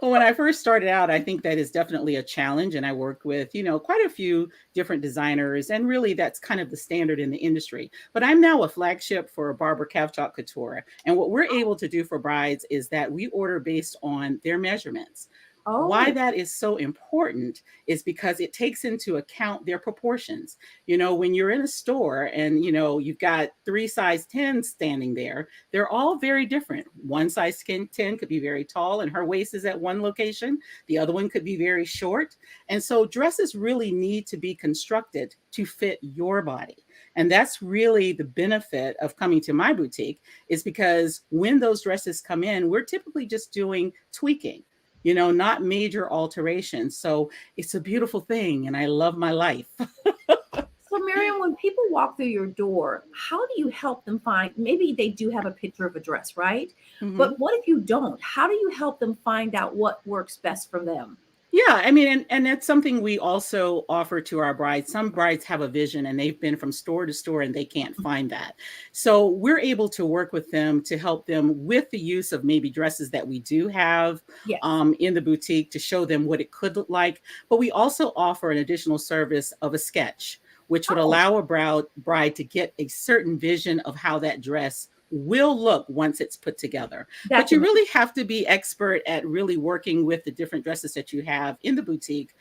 Well, when I first started out, I think that is definitely a challenge. And I worked with, quite a few different designers. And really, that's kind of the standard in the industry. But I'm now a flagship for Barbara Kavchak Couture. And what we're able to do for brides is that we order based on their measurements. Oh. Why that is so important is because it takes into account their proportions. When you're in a store and, you've got 3 size 10s standing there, they're all very different. One size 10 could be very tall and her waist is at one location. The other one could be very short. And so dresses really need to be constructed to fit your body. And that's really the benefit of coming to my boutique, is because when those dresses come in, we're typically just doing tweaking. Not major alterations. So it's a beautiful thing. And I love my life. So Miriam, when people walk through your door, how do you help them find, maybe they do have a picture of a dress, right? Mhm. But what if you don't? How do you help them find out what works best for them? Yeah, I mean, and that's something we also offer to our brides. Some brides have a vision and they've been from store to store and they can't find that. So we're able to work with them to help them with the use of maybe dresses that we do have Yes. in the boutique, to show them what it could look like. But we also offer an additional service of a sketch, which would allow a bride to get a certain vision of how that dress will look once it's put together. But you really have to be expert at really working with the different dresses that you have in the boutique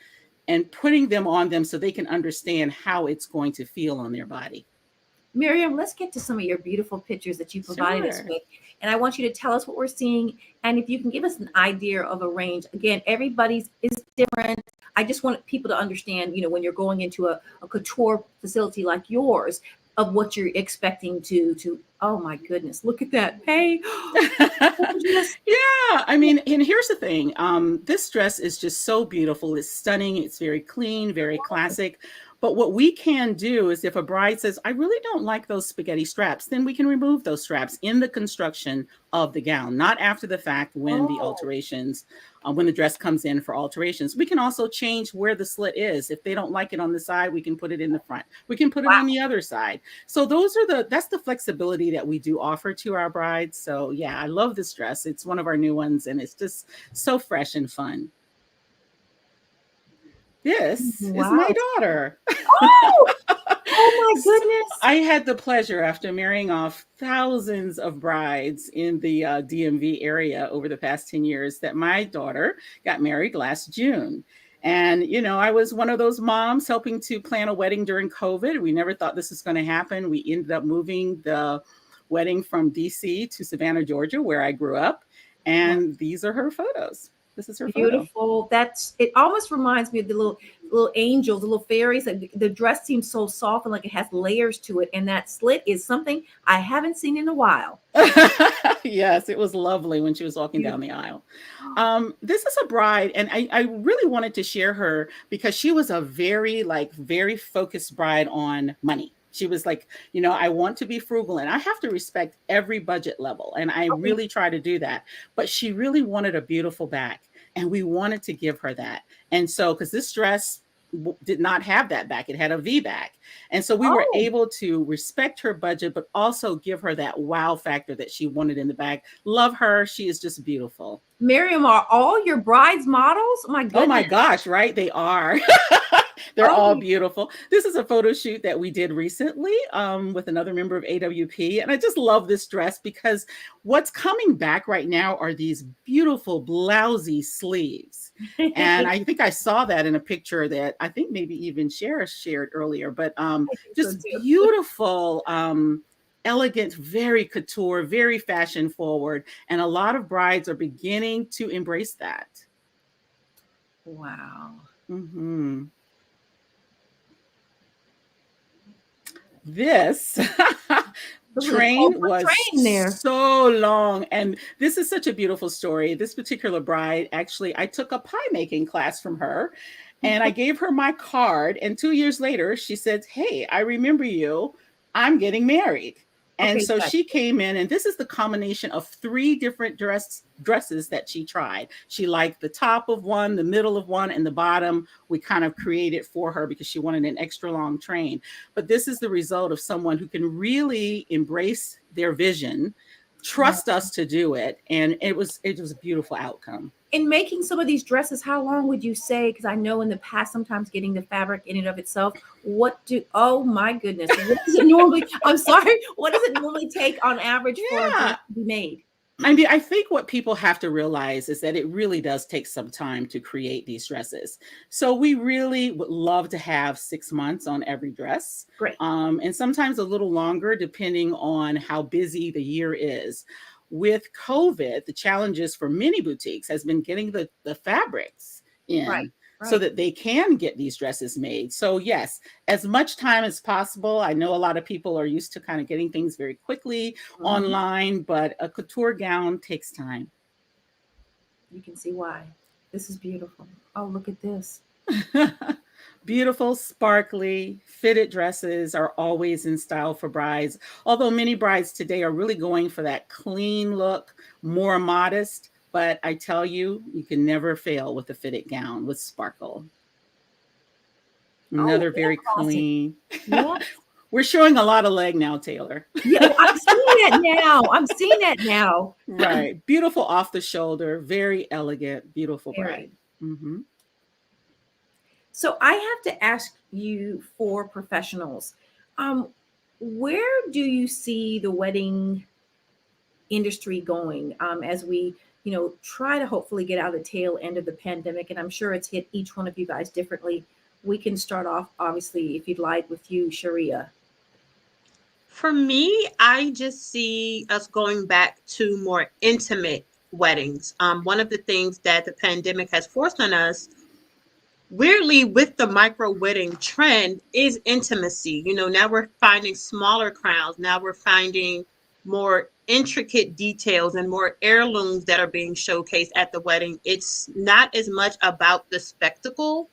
and putting them on them so they can understand how it's going to feel on their body. Miriam, let's get to some of your beautiful pictures that you provided us with. And I want you to tell us what we're seeing. And if you can give us an idea of a range. Again, everybody's is different. I just want people to understand, when you're going into a couture facility like yours, of what you're expecting to oh my goodness, look at that. Hey. Yeah, I mean, and here's the thing. This dress is just so beautiful. It's stunning. It's very clean, very classic. But what we can do is, if a bride says, I really don't like those spaghetti straps, then we can remove those straps in the construction of the gown, not after the fact when the alterations, when the dress comes in for alterations. We can also change where the slit is. If they don't like it on the side, we can put it in the front. We can put it on the other side. So that's the flexibility that we do offer to our brides. So yeah, I love this dress. It's one of our new ones and it's just so fresh and fun. This is my daughter. Oh my goodness. I had the pleasure, after marrying off thousands of brides in the DMV area over the past 10 years, that my daughter got married last June. And, I was one of those moms helping to plan a wedding during COVID. We never thought this was going to happen. We ended up moving the wedding from DC to Savannah, Georgia, where I grew up. And these are her photos. This is her beautiful photo. It almost reminds me of the little angels, the little fairies. The dress seems so soft and like it has layers to it, and that slit is something I haven't seen in a while. Yes, it was lovely when she was walking down the aisle. This is a bride, and I really wanted to share her because she was a very focused bride on money. She was like, I want to be frugal and I have to respect every budget level. And I really try to do that. But she really wanted a beautiful back. And we wanted to give her that. And so, because this dress did not have that back, it had a V back. And so we were able to respect her budget, but also give her that wow factor that she wanted in the back. Love her. She is just beautiful. Miriam, are all your brides models? My goodness. Oh my gosh, right? They are. They're all Oh, beautiful. This is a photo shoot that we did recently with another member of AWP. And I just love this dress because what's coming back right now are these beautiful blousy sleeves. And I think I saw that in a picture that I think maybe even Shara shared earlier, but just beautiful, elegant, very couture, very fashion forward. And a lot of brides are beginning to embrace that. wow. Mm-hmm. This train was train there. so long. And this is such a beautiful story. This particular bride, actually, I took a pie making class from her and I gave her my card. And 2 years later, she said, "Hey, I remember you. I'm getting married." And Okay, so good. she came in, and this is the combination of 3 different dresses that she tried. She liked the top of one, the middle of one, and the bottom we kind of created for her because she wanted an extra long train. But this is the result of someone who can really embrace their vision, trust us to do it, and it was a beautiful outcome. In making some of these dresses, how long would you say? Because I know in the past, sometimes getting the fabric in and of itself, oh my goodness, what does it normally, I'm sorry, what does it normally take on average for a dress to be made? I mean, I think what people have to realize is that it really does take some time to create these dresses. So we really would love to have 6 months on every dress. Great. And sometimes a little longer, depending on how busy the year is. With COVID, the challenges for many boutiques has been getting the fabrics in. Right. So that they can get these dresses made. So yes, as much time as possible. I know a lot of people are used to kind of getting things very quickly online, but a couture gown takes time. You can see why. This is beautiful. Oh, look at this. Beautiful, sparkly, fitted dresses are always in style for brides. Although many brides today are really going for that clean look, more modest. But I tell you, you can never fail with a fitted gown with sparkle. Another very clean. Yeah. We're showing a lot of leg now, Taylor. Yeah, I'm seeing that now. Right. Beautiful off the shoulder, very elegant, beautiful bride. Mm-hmm. So I have to ask you, for professionals, where do you see the wedding industry going as we try to hopefully get out of the tail end of the pandemic? And I'm sure it's hit each one of you guys differently. We can start off, obviously, if you'd like, with you, Sharia. For me, I just see us going back to more intimate weddings. One of the things that the pandemic has forced on us, weirdly, with the micro wedding trend, is intimacy. Now we're finding smaller crowns. Now we're finding more intricate details and more heirlooms that are being showcased at the wedding. It's not as much about the spectacle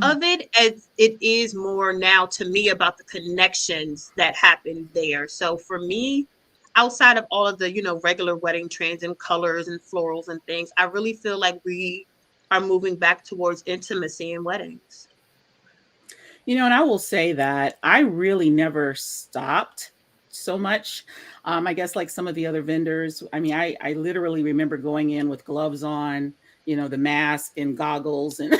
of it as it is more now, to me, about the connections that happen there. So for me, outside of all of the regular wedding trends and colors and florals and things, I really feel like we are moving back towards intimacy in weddings. And I will say that I really never stopped so much. I guess like some of the other vendors, I mean, I literally remember going in with gloves on, the mask and goggles and,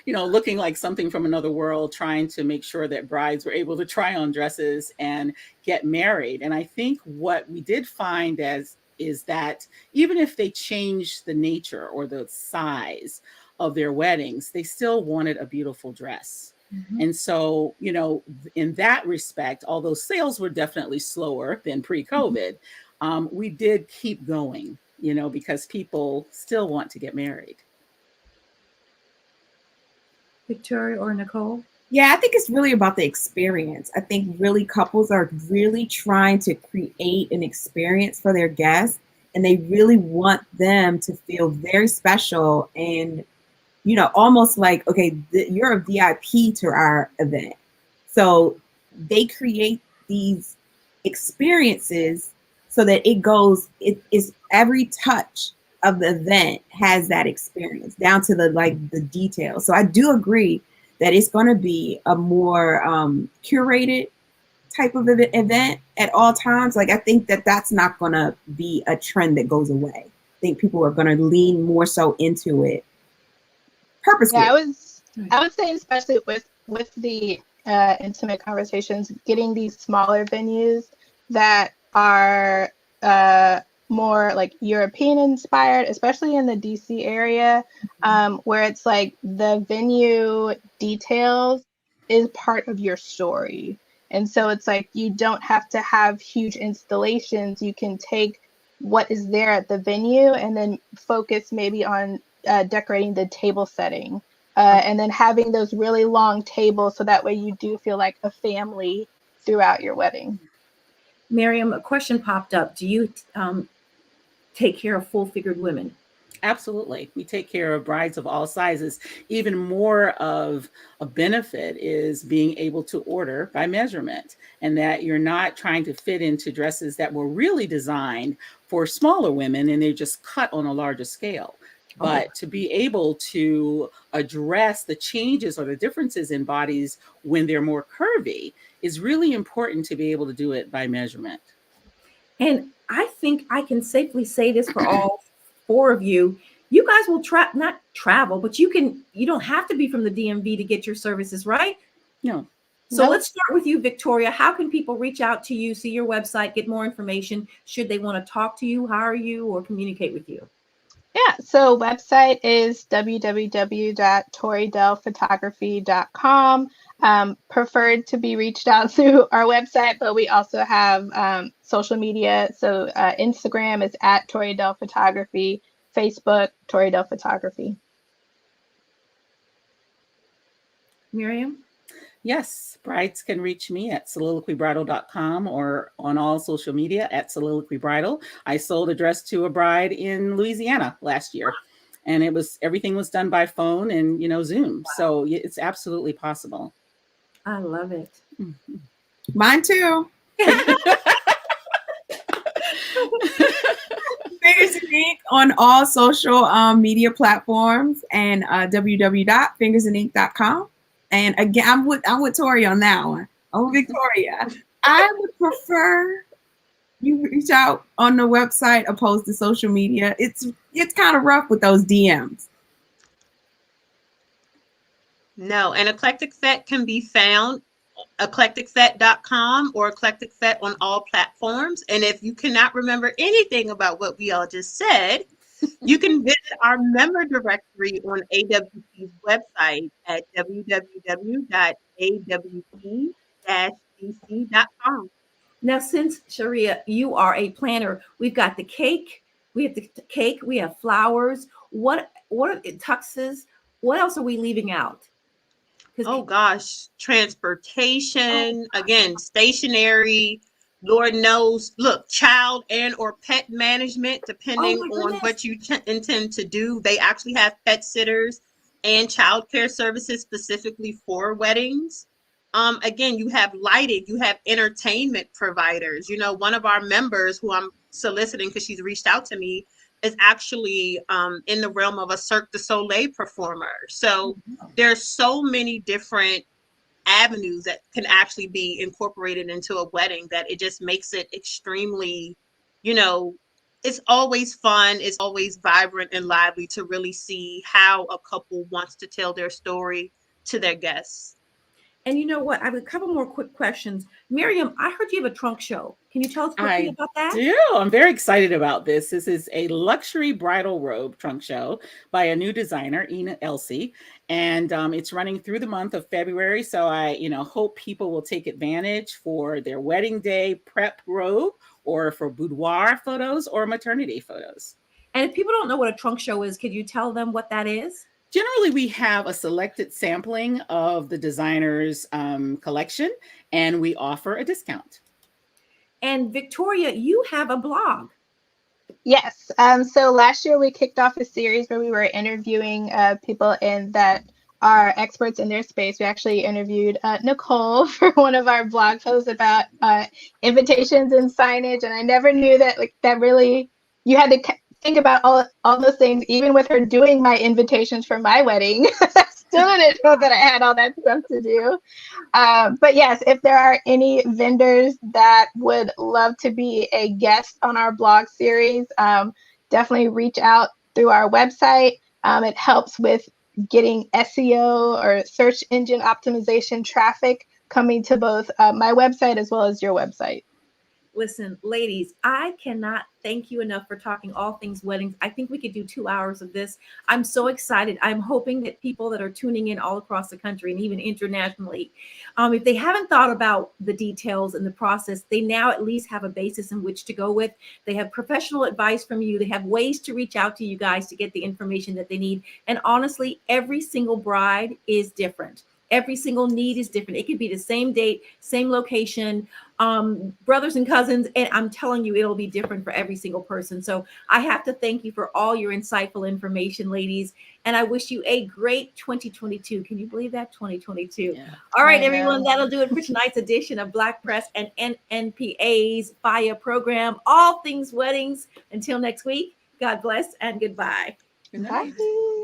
looking like something from another world, trying to make sure that brides were able to try on dresses and get married. And I think what we did find is that even if they changed the nature or the size of their weddings, they still wanted a beautiful dress. Mm-hmm. And so, in that respect, although sales were definitely slower than pre-COVID, we did keep going, because people still want to get married. Victoria or Nicole? Yeah, I think it's really about the experience. I think really couples are really trying to create an experience for their guests, and they really want them to feel very special and almost like, okay, you're a VIP to our event. So they create these experiences so that it is every touch of the event has that experience down to the details. So I do agree that it's going to be a more curated type of event at all times. Like, I think that's not going to be a trend that goes away. I think people are going to lean more so into it. Purposely. Yeah, I would say, especially with with the intimate conversations, getting these smaller venues that are more like European inspired, especially in the DC area, where it's like the venue details is part of your story. And so it's like you don't have to have huge installations. You can take what is there at the venue and then focus maybe on decorating the table setting. And then having those really long tables so that way you do feel like a family throughout your wedding. Miriam, a question popped up. Do you take care of full-figured women? Absolutely. We take care of brides of all sizes. Even more of a benefit is being able to order by measurement, and that you're not trying to fit into dresses that were really designed for smaller women and they're just cut on a larger scale. But to be able to address the changes or the differences in bodies when they're more curvy is really important to be able to do it by measurement. And I think I can safely say this for all four of you. You guys will not travel, but you don't have to be from the DMV to get your services, right? No. So Nope. let's start with you, Victoria. How can people reach out to you, see your website, get more information? Should they want to talk to you, hire you, or communicate with you? Yeah, so website is www.toridelphotography.com. Preferred to be reached out through our website, but we also have social media. So Instagram is at Tori Del Photography, Facebook, Tori Del Photography. Miriam? Yes, brides can reach me at soliloquybridal.com or on all social media at Soliloquy Bridal. I sold a dress to a bride in Louisiana last year, and everything was done by phone and Zoom. So it's absolutely possible. I love it. Mm-hmm. Mine too. Fingers and Ink on all social media platforms and www.fingersandink.com. And again, I'm with Tori on that one. I'm with Victoria. I would prefer you reach out on the website opposed to social media. It's kind of rough with those DMs. No, and Eclectic Fete can be found eclecticfete.com or Eclectic Fete on all platforms. And if you cannot remember anything about what we all just said, you can visit our member directory on AWP's website at www.awp-dc.com. Now, since Sharia, you are a planner, we've got the cake, we have flowers. What are tuxes? What else are we leaving out? Oh gosh, transportation, again, stationery, Lord knows, look, child and or pet management, depending on what you intend to do. They actually have pet sitters and childcare services specifically for weddings. Again, you have lighting, you have entertainment providers. One of our members who I'm soliciting because she's reached out to me is actually in the realm of a Cirque du Soleil performer. So there's so many different avenues that can actually be incorporated into a wedding that it just makes it extremely, it's always fun. It's always vibrant and lively to really see how a couple wants to tell their story to their guests. And you know what? I have a couple more quick questions. Miriam, I heard you have a trunk show. Can you tell us quickly about that? I do. I'm very excited about this. This is a luxury bridal robe trunk show by a new designer, Ina Elsie. And it's running through the month of February. So I, hope people will take advantage for their wedding day prep robe or for boudoir photos or maternity photos. And if people don't know what a trunk show is, could you tell them what that is? Generally, we have a selected sampling of the designer's collection, and we offer a discount. And Victoria, you have a blog. Yes. So last year we kicked off a series where we were interviewing people that are experts in their space. We actually interviewed Nicole for one of our blog posts about invitations and signage, and I never knew that that really you had to think about all those things, even with her doing my invitations for my wedding. Still didn't know that I had all that stuff to do. But yes, if there are any vendors that would love to be a guest on our blog series, definitely reach out through our website. It helps with getting SEO or search engine optimization traffic coming to both my website as well as your website. Listen, ladies, I cannot thank you enough for talking all things weddings. I think we could do 2 hours of this. I'm so excited. I'm hoping that people that are tuning in all across the country and even internationally, if they haven't thought about the details and the process, they now at least have a basis in which to go with. They have professional advice from you. They have ways to reach out to you guys to get the information that they need. And honestly, every single bride is different. Every single need is different. It could be the same date, same location, brothers and cousins, and I'm telling you, it'll be different for every single person. So I have to thank you for all your insightful information, ladies, and I wish you a great 2022. Can you believe that? 2022. Yeah. All right, I everyone, know. that'll do it for tonight's edition of Black Press and NNPA's FIRE program, All Things Weddings. Until next week, God bless and goodbye. Good night. Bye.